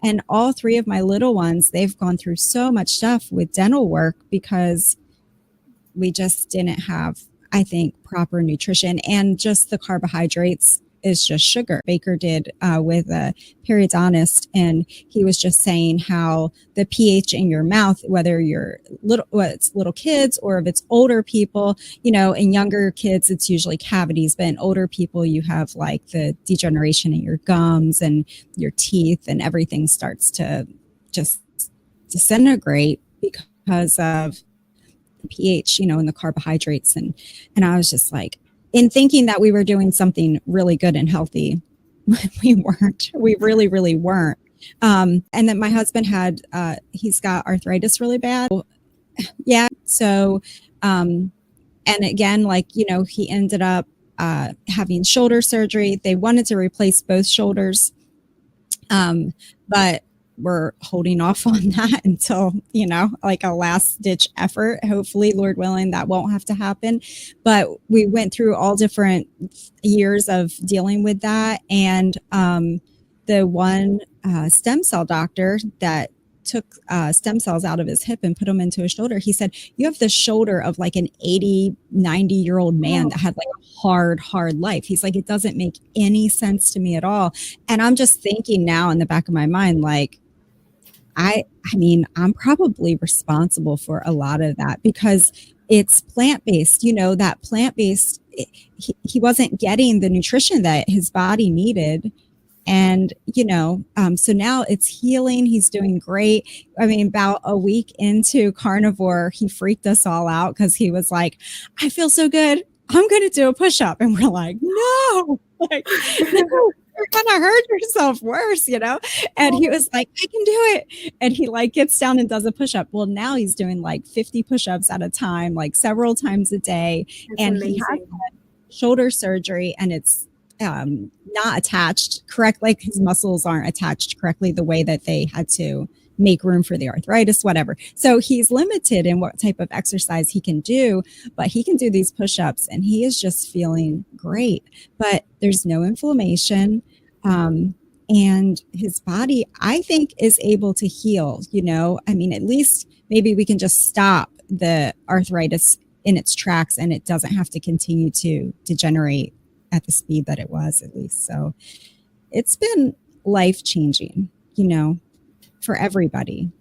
And all three of my little ones, they've gone through so much stuff with dental work because we just didn't have, I think, proper nutrition, and just the carbohydrates is just sugar. Baker did with a periodontist, and he was just saying how the pH in your mouth, whether you're it's little kids or if it's older people, in younger kids, it's usually cavities, but in older people, you have like the degeneration in your gums and your teeth, and everything starts to just disintegrate because of pH, and the carbohydrates. And I was just like, in thinking that we were doing something really good and healthy, we weren't. We really, really weren't. And then my husband had, he's got arthritis really bad. Yeah. So, and again, like, he ended up having shoulder surgery. They wanted to replace both shoulders. But we're holding off on that until, like a last ditch effort. Hopefully, Lord willing, that won't have to happen. But we went through all different years of dealing with that. And the one stem cell doctor that took stem cells out of his hip and put them into his shoulder, he said, you have the shoulder of like an 80, 90-year-old man that had like a hard life. He's like, it doesn't make any sense to me at all. And I'm just thinking now in the back of my mind, like, I mean, I'm probably responsible for a lot of that because it's plant-based, that plant-based, he wasn't getting the nutrition that his body needed. And, so now it's healing. He's doing great. I mean, about a week into Carnivore, he freaked us all out because he was like, I feel so good. I'm going to do a push-up. And we're like, no, like, no. You're gonna hurt yourself worse, And he was like, I can do it. And he like gets down and does a push-up. Well, now he's doing like 50 push-ups at a time, like several times a day. That's and amazing. He has shoulder surgery, and it's not attached correct. Like his muscles aren't attached correctly the way that they had to make room for the arthritis, whatever. So he's limited in what type of exercise he can do, but he can do these push-ups and he is just feeling great. But there's no inflammation. And his body, I think, is able to heal, I mean, at least maybe we can just stop the arthritis in its tracks and it doesn't have to continue to degenerate at the speed that it was, at least. So it's been life-changing, for everybody.